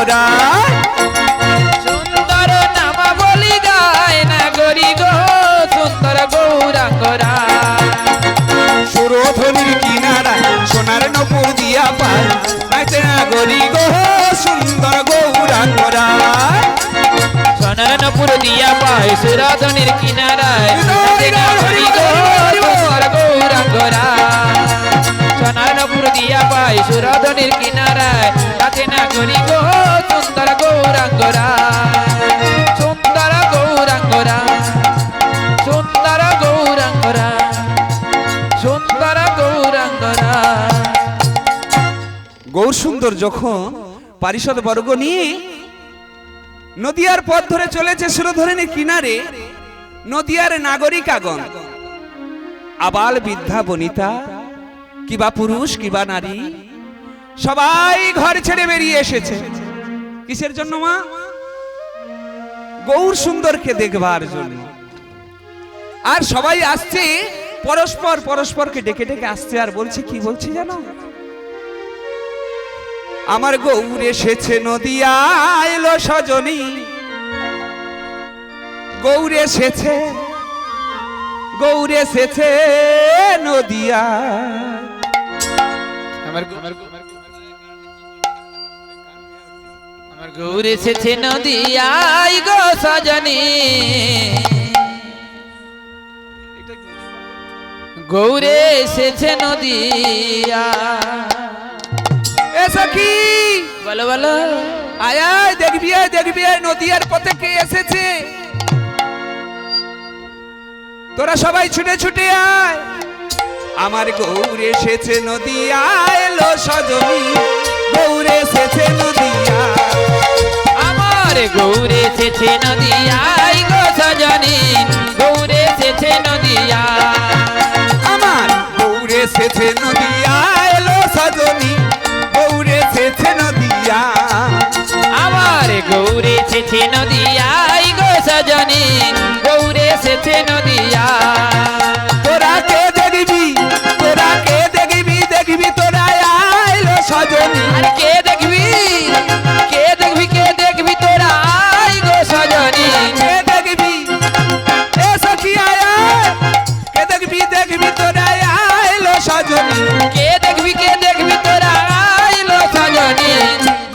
গৌরাঙ্গরা সুন্দর নামাবলী গায় নাগরী গো সুন্দর গৌরাঙ্গরা সুরধনির কিনারায় সোনার নপুর দিয়া পায় নাচে নাগরী গো সুন্দর গৌরাঙ্গরা সোনার নপুর দিয়া পায় সুরধনির কিনারায় নাচে নাগরী গো সুন্দর গৌরাঙ্গরা সোনার নপুর দিয়া পায় সুরধনির কিনারায় নাচে নাগরী গো সুন্দর গৌরাঙ্গরা সুন্দর গৌরাঙ্গরা সুন্দর গৌরাঙ্গরা সুন্দর গৌরাঙ্গরা। গৌর সুন্দর যখন পারিষদ বর্গ নিয়ে নদিয়ার পথ ধরে চলেছে সুরধনির কিনারে, নদিয়ার নাগরিকাগণ আবাল বৃদ্ধা বনিতা কিবা পুরুষ কিবা নারী সবাই ঘর ছেড়ে বেরিয়ে এসেছে। কিসের জন্য মা? গৌর সুন্দরকে দেখবার জন্য। আর সবাই আসছে পরস্পর পরস্পরকে ডেকে ডেকে আসছে আর বলছে, কি বলছে জানো? আমার গৌর এসেছে নদিয়া এলো সজনী, গৌর এসেছে, গৌর এসেছে নদিয়া। আমার গৌর এসেছে নদিয়ায় গো সজনী, গৌর এসেছে নদিয়া। এ সখী বলো বলো, আয় আয় দেখবি আয় দেখবি আয় নদিয়ার পথে কে এসেছে। তোরা সবাই ছুটে ছুটে আয়, আমার গৌর এসেছে নদিয়া এলো সজনী, গৌর এসেছে নদিয়া। আমার গৌর এসেছে নদিয়ায় গো সজনী, গৌর এসেছে নদিয়া। আমার গৌর এসেছে নদিয়া এলো সজনী, গৌর এসেছে নদিয়া। আমার গৌর এসেছে নদিয়ায় গো সজনী, গৌর এসেছে নদিয়া। তোরা কে দেখবি, তোরা কে দেখবি, দেখবি তোরা আইলো সজনী। আর কে দেখবি, কে দেখবি, কে দেখবি তোরা আই গো সজনী। কে দেখবি এ সখী আয় কে দেখবি, দেখবি তোরা আইলো সজনী। কে দেখবি, কে দেখবি তোরা আইলো সজনী।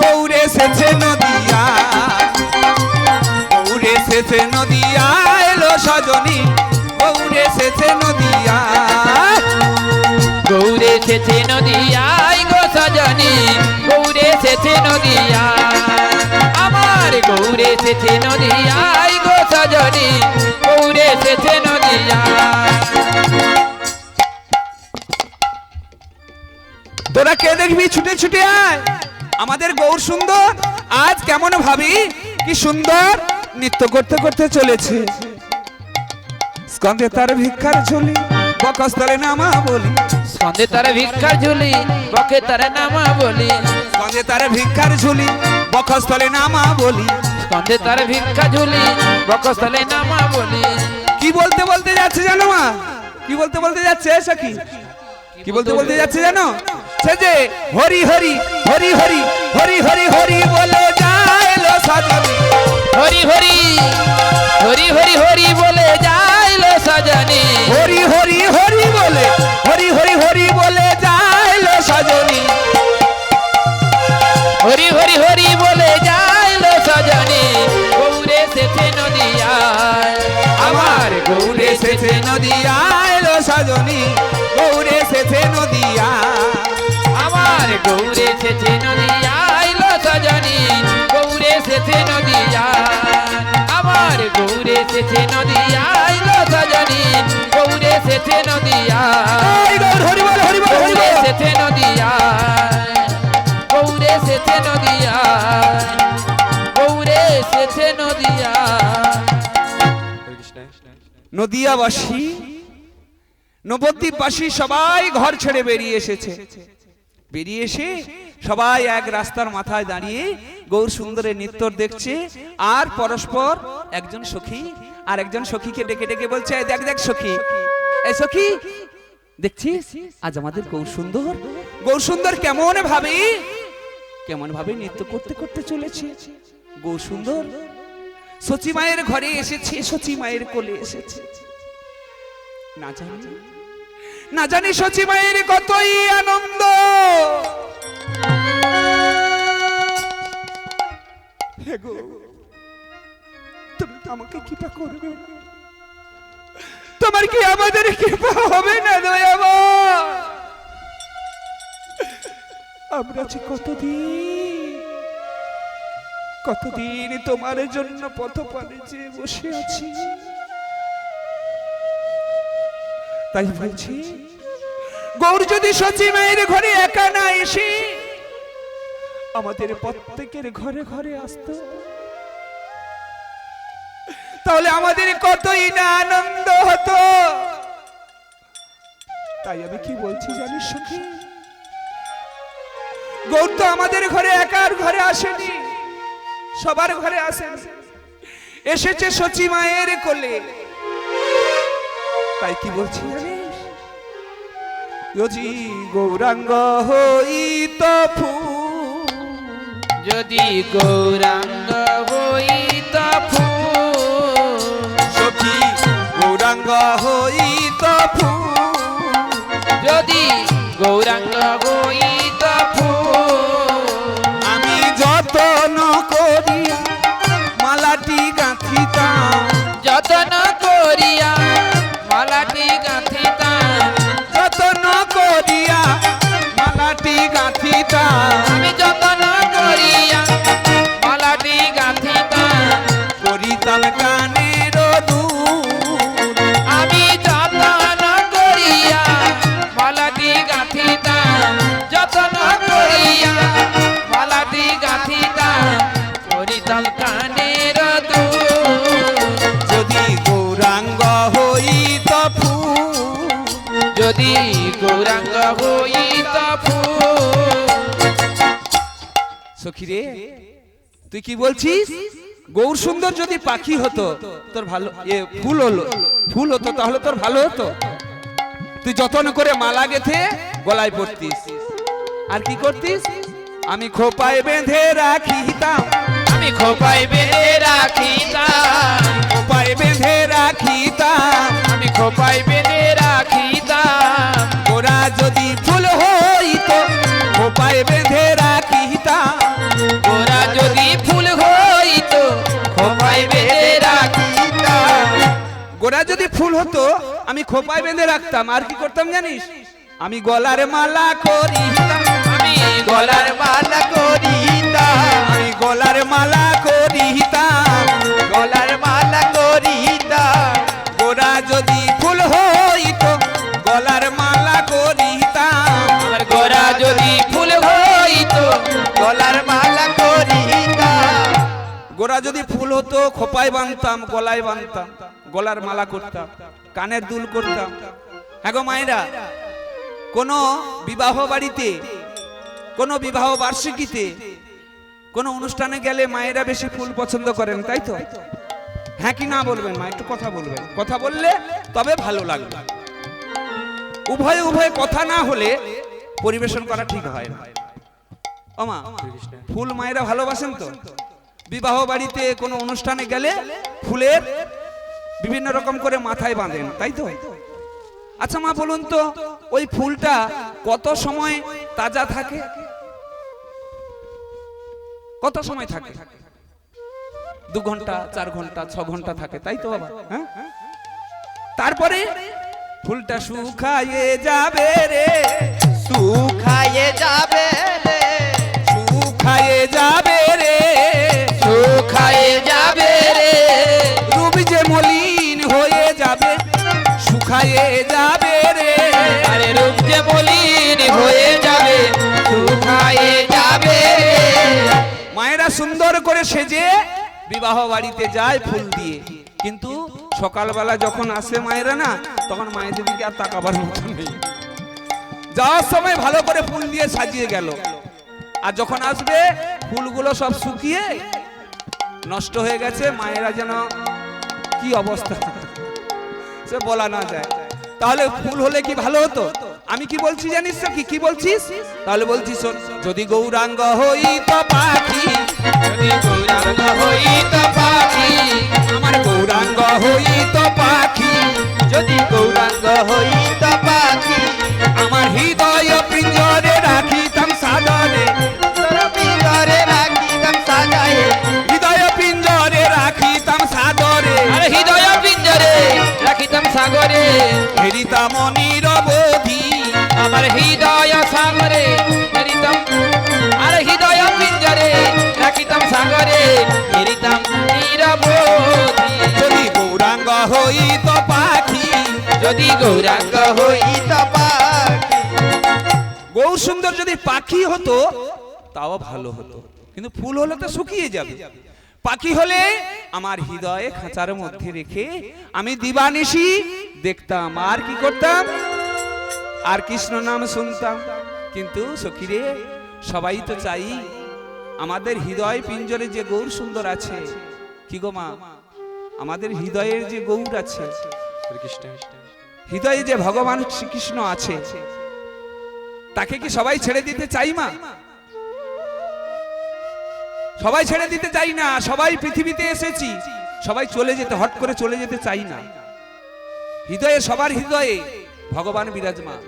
গৌর এসেছে নদিয়া, গৌর এসেছে নদিয়া এলো সজনী, গৌর এসেছে নদিয়া। গৌর এসেছে নদিয়ায় গো সজনী, গৌর এসেছে নদিয়া। আমার গৌর এসেছে নদিয়ায় গো সজনী, গৌর এসেছে নদিয়া। তোরা কে দেখবি ছুটে ছুটে আয়, আমাদের গৌর সুন্দর আজ কেমন ভাবি কি সুন্দর নৃত্য করতে করতে চলেছে। স্কন্ধে তার ভিক্ষার ঝুলি, বক্ষস্থলে নামা বলি, স্কন্ধে তার ভিক্ষার ঝুলি, বকে তার নামা বলি। স্কন্ধে তার ভিক্ষার ঝুলি, বক্ষস্থলে নামা বলি। স্কন্ধে তার ভিক্ষা ঝুলি, বক্ষস্থলে নামা বলি। কি বলতে বলতে যাচ্ছে জানো মা? কি বলতে বলতে যাচ্ছে সখী? কি বলতে বলতে যাচ্ছে জানো? সে যে হরি হরি হরি হরি হরি হরি হরি বলে যাইলো সজনী, হরি হরি হরি হরি হরি বলে যাইলো সজনী। হরি হরি হরি বলে, হরি হরি হরি বলে যাইলো সজনী। হরি হরি হরি বলে যাইলো সজনী, গৌর এসেছে নদিয়ায়। আমার গৌর এসেছে নদিয়া এলো সজনী, গৌর এসেছে নদিয়া। আমার গৌর এসেছে নদিয়ায় লো সজনী, গৌর এসেছে নদিয়ায়। আমার গৌর এসেছে নদিয়ায় লো সজনী, গৌর এসেছে নদিয়ায়। এই গৌর হরি বল হরি বল হরি গৌর বল। এসেছে নদিয়ায়, গৌর এসেছে নদিয়ায়, গৌর এসেছে নদিয়ায়। নদিয়াবাসী নবদ্বীপবাসী সবাই ঘর ছেড়ে বেরিয়ে এসেছে। বেরিয়ে এসে সবাই এক রাস্তার মাথায় দাঁড়িয়ে গৌর সুন্দরের নৃত্য দেখছে। আর পরস্পর একজন সখী আর একজন সখীকে ডেকে ডেকে বলছে, এই দেখ দেখ সখী, এই সখী দেখছিস আজ আমাদের গৌর সুন্দর, গৌর সুন্দর কেমন ভাবি কেমন ভাবে নৃত্য করতে করতে চলেছে। গৌর সুন্দর সচি মায়ের ঘরে এসেছে, সচি মায়ের কোলে এসেছে। না জানি সচি মায়ের কতই আনন্দ। হে গো, তুমি তো আমাকে কৃপা করবে, তোমার কি আমাদের কৃপা হবে না দয়াময়? আমরা যে কতদিন তোমার জন্য পথপানে যে বসে আছি। তাই বলছি, গৌর যদি সচি মায়ের ঘরে একা না এসে আমাদের প্রত্যেকের ঘরে ঘরে আসতো, তাহলে আমাদের কতই না আনন্দ হতো। তাই আমি কি বলছি জানিস সখী, গৌর তো আমাদের ঘরে একার ঘরে আসেনি, সবার ঘরে আসেন, এসেছে সচি মায়ের কোলে। তাই কি বলছি জানিস, যদি গৌরাঙ্গ হইত ফুল, যদি গৌরাঙ্গ হইত ফুল, সখী গৌরাঙ্গ হইত ফুল, যদি গৌরাঙ্গ হইত ফুল, আমি যতন করিয়া মালাটি গাঁথিতাম, যতন করিয়া মালাটি গাঁথিতাম, যতন করিয়া মালাটি গাঁথিতাম, আমি যতন করিয়া মালাটি গাঁথিতাম, করিতাম কানের দুল, আমি যতন করিয়া মালাটি গাঁথিতাম, যতন করিয়া মালাটি গাঁথিতাম, করিতাম কানের দুল, যদি গৌরাঙ্গ হইত ফুল, যদি গৌরাঙ্গ হইত ফুল। সখী রে, তুই কি বলছিস? গৌর সুন্দর যদি পাখি হতো, তোর ভালো ফুল হতো, তাহলে তোর ভালো হতো। তুই যতন করে মালা গেথে গলায় পড়তিস, আর কি করতিস? আমি খোপায় বেঁধে রাখিতাম, আমি খোপায় বেঁধে রাখিতাম, খোপায় বেঁধে রাখিতাম, আমি খোপায় বেঁধে রাখিতাম, গোরা যদি ফুল হইত খোপায় বেঁধে রাখিতাম, ওরা যদি ফুল হইত খোপায় বেঁধে রাখিতাম, গোরা যদি ফুল হতো আমি খোপায় বেঁধে রাখতাম। আর কি করতাম জানিস? আমি গলার মালা করিতাম, আমি গলার মালা করিতাম, আমি গলার মালা করিতাম, গলার মালা করিতাম, গোরা যদি ফুল হইত গলার মালা করিতাম, আমার গোরা যদি ফুল হইত গলার মালা করিতাম, গোরা যদি ফুল হতো খোপায় বাঁধতাম, গলায় বাঁধতাম, গলার মালা করতাম, কানের দুল করতাম। হ্যাঁ গো মায়েরা, কোন বিবাহ বাড়িতে, কোন বিবাহ বার্ষিকীতে, কোন অনুষ্ঠানে গেলে মায়েরা বেশি ফুল পছন্দ করেন, তাই তো? হ্যাঁ কি না বলবেন মা? একটু কথা বলবেন, কথা বললে তবে ভালো লাগবে। উভয় উভয় কথা না হলে পরিবেশন করা ঠিক হয় না। ও মা, ফুল মায়েরা ভালোবাসেন তো? বিবাহ বাড়িতে কোনো অনুষ্ঠানে গেলে ফুলের বিভিন্ন রকম করে মাথায় বাঁধেন, তাই তো? আচ্ছা মা বলুন তো, ওই ফুলটা কত সময় তাজা থাকে? কত সময় থাকে? 2 ঘন্টা, 4 ঘন্টা, 6 ঘন্টা থাকে, তাই তো বাবা? হ্যাঁ, তারপরে ফুলটা শুকায়ে যাবে রে, শুকায়ে যাবে রে, শুকায়ে যাবে রে, শুকায়ে যাবে রে, রূপ যে মলিন হয়ে যাবে, শুকায়ে যাবে রে, আরে রূপ যে মলিন হয়ে যাবে, শুকায়ে যাবে রে। মায়েরা সুন্দর করে সেজে বিবাহ বাড়িতে যায় ফুল দিয়ে, কিন্তু সকালবেলা যখন আসে মায়েরা না, তখন মায়েদের দিকে আর তাকাবার মতো নেই। যাওয়ার সময় ভালো করে ফুল দিয়ে সাজিয়ে গেল, আর যখন আসবে ফুলগুলো সব শুকিয়ে নষ্ট হয়ে গেছে। মায়েরা যেন কি অবস্থা সে বলা না যায়। তাহলে ফুল হলে কি ভালো হতো? আমি কি বলছি জানিস তো? কি বলছিস? তাহলে বলছি শোন, যদি গৌরাঙ্গ হইত পাখি, যদি গৌরাঙ্গ হইত পাখি, আমার গৌরাঙ্গ হইত পাখি, যদি গৌরাঙ্গ হইত পাখি, আমার হৃদয় পিঞ্জরে রাখিতাম সাদরে, তোর পিঞ্জরে রাখিতাম সাজায়ে, হৃদয় পিঞ্জরে রাখিতাম সাদরে, আরে হৃদয় পিঞ্জরে রাখিতাম সাগরে, হেরিতাম নিরবধি, আমার হৃদয় সাগরে হেরিতাম, আরে হৃদয় পিঞ্জরে রাখিতাম সাগরে, হেরিতাম নিরবধি। যদি গৌরাঙ্গ হইত পাখি, যদি গৌরাঙ্গ হইত পাখি, গৌর সুন্দর যদি পাখি হতো তাও ভালো হতো, কিন্তু ফুল হলে তো শুকিয়ে যাবে। পাখি হলে আমার হৃদয়ে খাঁচার মধ্যে রেখে আমি দিবানিশি দেখতাম, আর কি করতাম, আর কৃষ্ণ নাম শুনতাম। কিন্তু সখীরে, সবাই তো চাই আমাদের হৃদয় পিঞ্জরে যে গৌর সুন্দর আছে, কি গো মা, আমাদের হৃদয়ের যে গৌর আছে, হৃদয়ে যে ভগবান শ্রীকৃষ্ণ আছে, তাকে কি সবাই ছেড়ে দিতে চাই মা? সবাই ছেড়ে দিতে চাই না। সবাই পৃথিবীতে এসেছি, সবাই চলে যেতে, হট করে চলে যেতে চাই না। হৃদয়ে, সবার হৃদয়ে ভগবান বিরাজমান।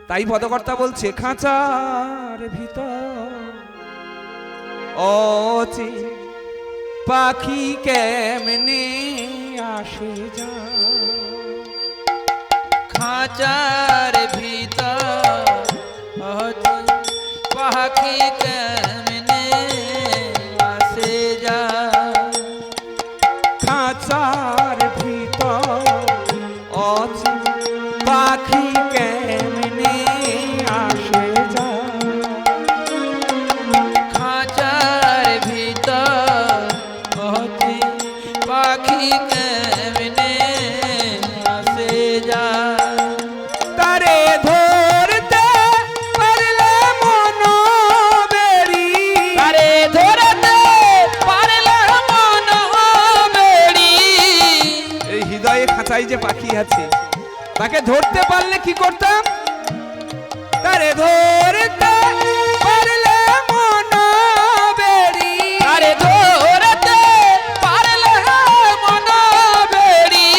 তাই পদকর্তা বলছে, খাঁচার ভিতর অচে পাখি কেমনে আসে যা, খাঁচার ভিতর হতে পাখি কেমনে আসে যা, খাঁচার ভিতর অচে পাখি কেমনে আসে যা, খাঁচার ভিতর হতে পাখি কেমনে আসে যা, তারে ধরতে পারলে মন বেরি, আরে ধরতে পারলে মন বেড়ি, এই হৃদয়ে খাঁচায় যে পাখি আছে, তাকে ধরতে পারলে কি করতাম, তারে ধরতে পারলে মন বেরি, আরে ধরতে পারলে মন বেড়ি,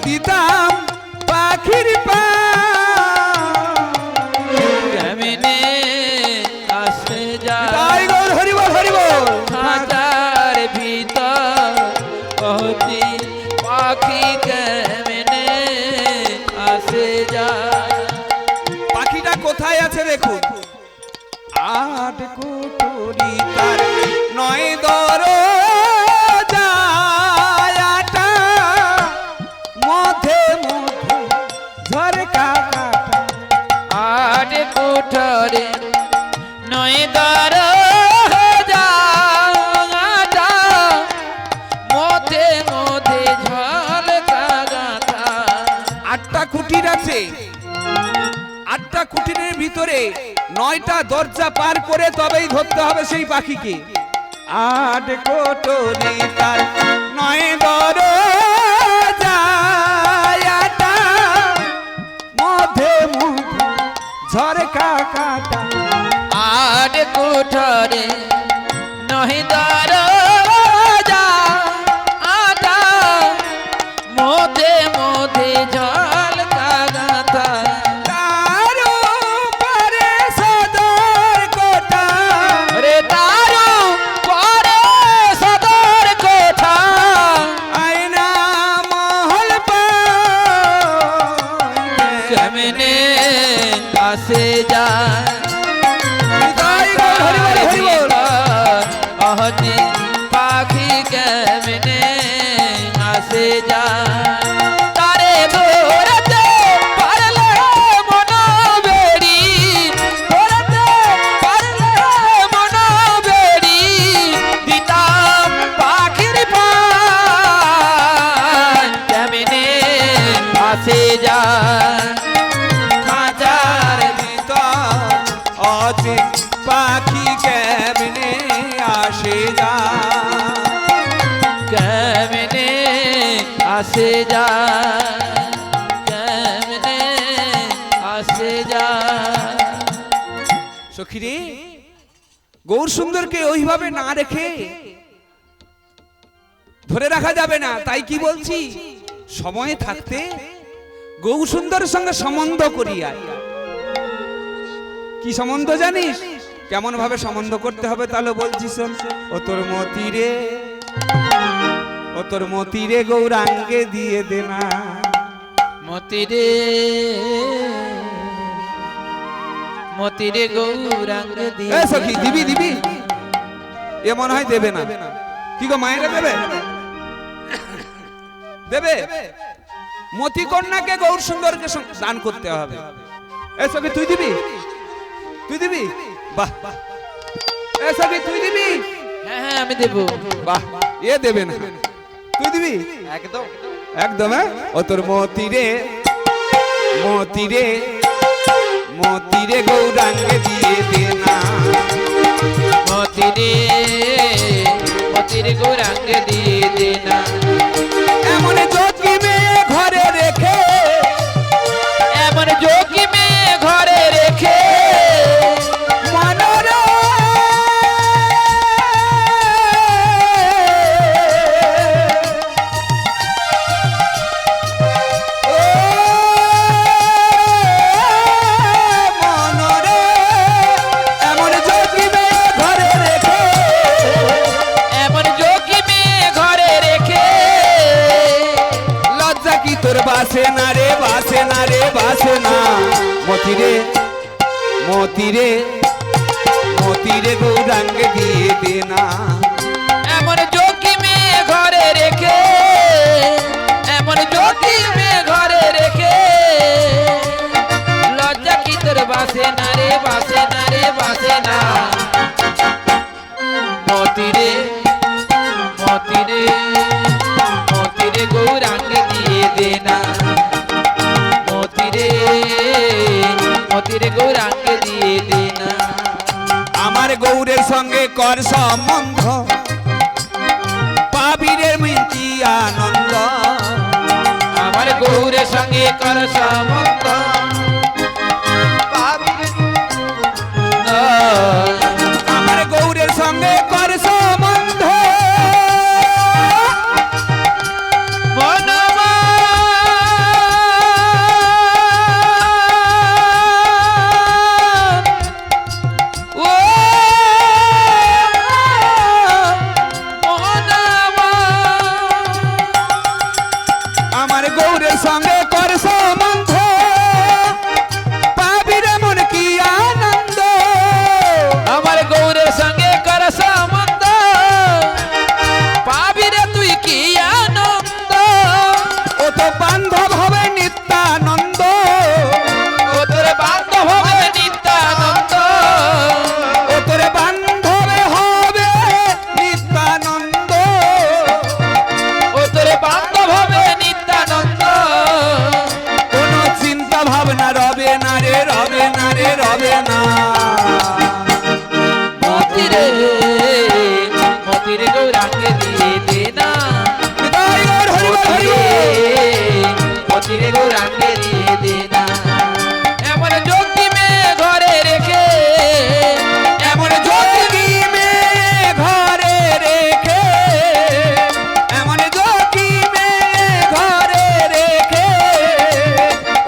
দিতাম পাখির পা, কেমনে আসে যা, তাই গৌর হরি বল, হরি বল। খাঁচার ভিতর হতে পাখি কেমনে আসে যা, পাখিটা কোথায় আছে দেখুন, আট কুটুরি তার নয় দরজাটা, মধ্যে মধ্যে ঝরকা কাটা, আট কুঠরে নয় দরজা, মধ্যে মধ্যে ঝলকা গাথা, আটটা কুটির আছে, আটটা কুটিরের ভিতরে 9টা দরজা পার করে তবেই ধরতে হবে সেই পাখিকে। আট কোটরি তার 9 দরজাটা, মধ্যে মধ্যে ঝরকা কাটা, আট কুঠরে নয় দরজা, মধ্যে মধ্যে ঝলকা গাথা, তার উপরে সদর কোঠা, রে তারু পরে সদর কোঠা, আয়না মহল পায়, কেমনে আসে যা, হৃদয় গো হরি বল, হরি বল। অহতি পাখি কেমনে আসে যা, তারে ধরতে পারলে মন বেড়ি, ধরতে পারলে মন বেড়ি, দিতাম পাখির পায়, কেমনে আসে যা, খাঁচার ভিতর অচে পাখি কেমনে আসে যা, কেমনে আসে যা, কেমনে সখী রে, গৌর সুন্দরকে ওইভাবে না রেখে ধরে রাখা যাবে না। তাই কি বলছি, সময় থাকতে গৌর সুন্দরের সঙ্গে সম্বন্ধ করিয়া। কি সম্বন্ধ জানিস? কেমন ভাবে সম্বন্ধ করতে হবে তাহলে বলছি শোন। ও তোর মতিরে, ও তোর মতিরে গৌরাঙ্গে দিয়ে দে না। মতিরে মতিরে গৌরাঙ্গ দিয়ে। এ সখী, দিবি দিবি? এ মনে হয় দেবে না। কি গো, মায়েরা দেবে? দেবে? মতি কন্যাকে গৌর সুন্দরকে দান করতে হবে। এ সখী, তুই দিবি? তুই দিবি? বাহ। এ সখী, তুই দিবি? হ্যাঁ হ্যাঁ আমি দেব। বাহ, এ দেবে না, তুই দিবি? একদম একদম। ও তোর মতিরে, মতিরে, মতিরে গৌরাঙ্গে দিয়ে দে না। মতিরে মতিরে গৌরাঙ্গ দিয়ে দে না। এমন যোগী মেয়ে ঘরে রেখে, এমন যোগী মেয়ে ঘরে রেখে মনোর মনোরে, এমন যোগী মেয়ে ঘরে রেখে, এমন যোগী মেয়ে ঘরে রেখে লজ্জা কি তোর বাসে না রে, বাসে না রে, বাসে না। মতিরে, মতিরে, মতিরে গৌরাঙ্গে দিয়ে দে না। এমন যোগী মেয়ে ঘরে রেখে, এমন যোগী মেয়ে ঘরে রেখে লজ্জা কি তোর বাসে না রে, বাসে না রে, বাসে না। মতিরে মতিরে মতিরে গৌরাঙ্গ দিয়ে দে না। মতিরে মতিরে গৌরাঙ্গ দিয়ে দে না। আমার গৌরের সঙ্গে কর সম্বন্ধ, পাবিরে মিটি আনন্দ। আমার গৌরের সঙ্গে কর সম্বন্ধ, আমার গৌরের সঙ্গে কর সম্বন্ধ, মনমা ও মনমা। আমার গৌরের সঙ্গে কর সম্বন্ধ, পাবিরে মন কি আনন্দ। আমার গৌরের সঙ্গে কর সম্বন্ধ, পাবি রে তুই কি আনন্দ। ও তো বান্ধব হবে নিত্যানন্দ, ও তোর বান্ধব হবে নিত্যানন্দ। ও তোর বান্ধবে হবে নিত্যানন্দ। ও তোর বান্ধব হবে নিত্যানন্দ। কোনো চিন্তা ভাবনা রবে না রে, রবে না রে, রবে না। মতিরে মতিরে গৌরাঙ্গ দিয়ে দে না। হৃদয় গৌর হরি বল, হরি বল। মতিরে গৌরাঙ্গ দিয়ে দে না। এমন যোগী মেয়ে ঘরে রেখে, এমন যোগী মেয়ে ঘরে রেখে, এমন যোগী মেয়ে ঘরে রেখে,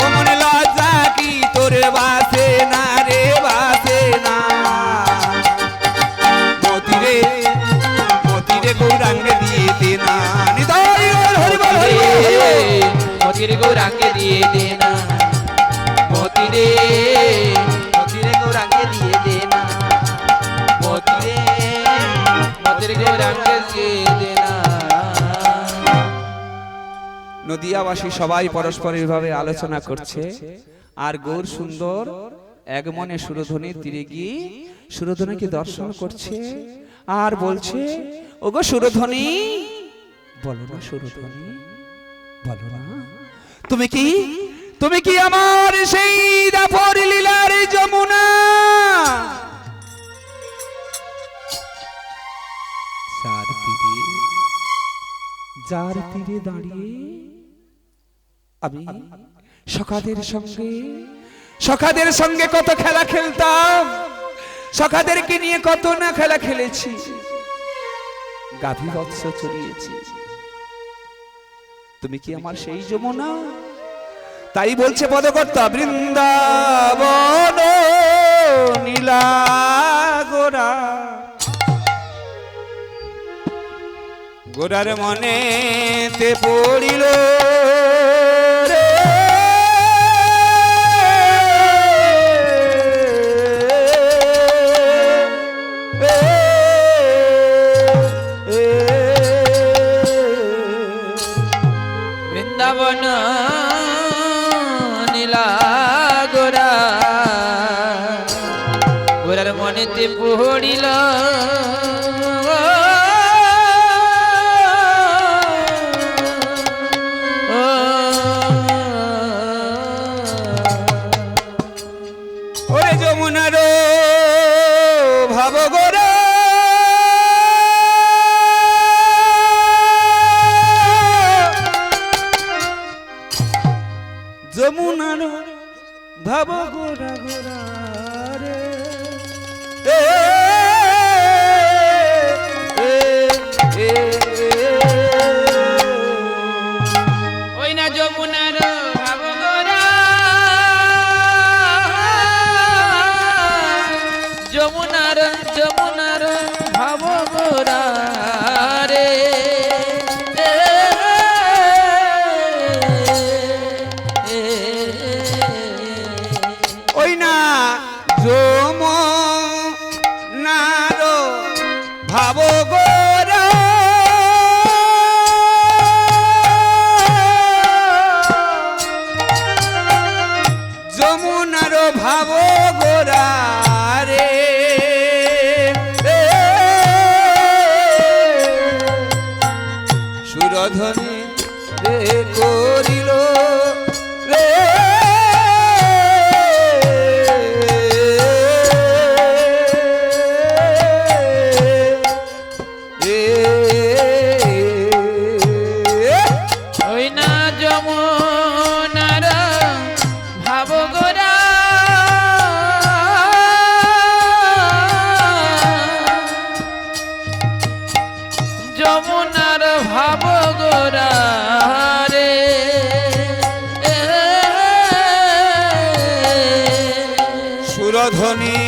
ও মনে লজ্জা কি তোর বাসে না রে, বাসে না। মতিরে, মতিরে গৌরাঙ্গে দিয়ে দে না। হৃদয় গৌর হরি বল, হরি বল, হরি বল। মতিরে গৌরাঙ্গ দিয়ে দে না। মতিরে মতিরে গৌরাঙ্গ দিয়ে দে না। মতিরে মতিরে গৌরাঙ্গ দিয়ে দে না। নদিয়াবাসী সবাই পরস্পর এইভাবে আলোচনা করছে, আর গৌর সুন্দর এক মনে সুরধ্বনির তীরে গিয়ে সুরধ্বনিকে দর্শন করছে আর বলছে, ওগো সুরধ্বনি, বলো না সুরধ্বনি, বলো না, তুমি কি, তুমি কি আমার সেই দাপর লীলার যমুনা? যার তীরে দাঁড়িয়ে আমি সখাদের সঙ্গে কত খেলা খেলতাম, সখাদেরকে নিয়ে কত না খেলা খেলেছি, গাভী বৎস চড়িয়েছি। তুমি কি আমার সেই যমুনা? তাই বলছে পদকর্তা, বৃন্দাবন নীলা গোরা, গোরার মনেতে পড়িল রে বৃন্দাবন নীলা গোরা, গোরার মনেতে পড়িল ওরে যমুনার ভাব গোরা, যমুনার ভাব গোরা গোরা রে ওই না যমুনার ভাব গোরা, যমুনার যমুনার ভাব গোরা রে ওই না যমুনার ভাব গোরা, যমুনার ভাব গোরা রে সুরধনে রে করিল রে ওই না যমুনার ভাব গোরা, যমুনার ভাব গোরা রে সুরধনী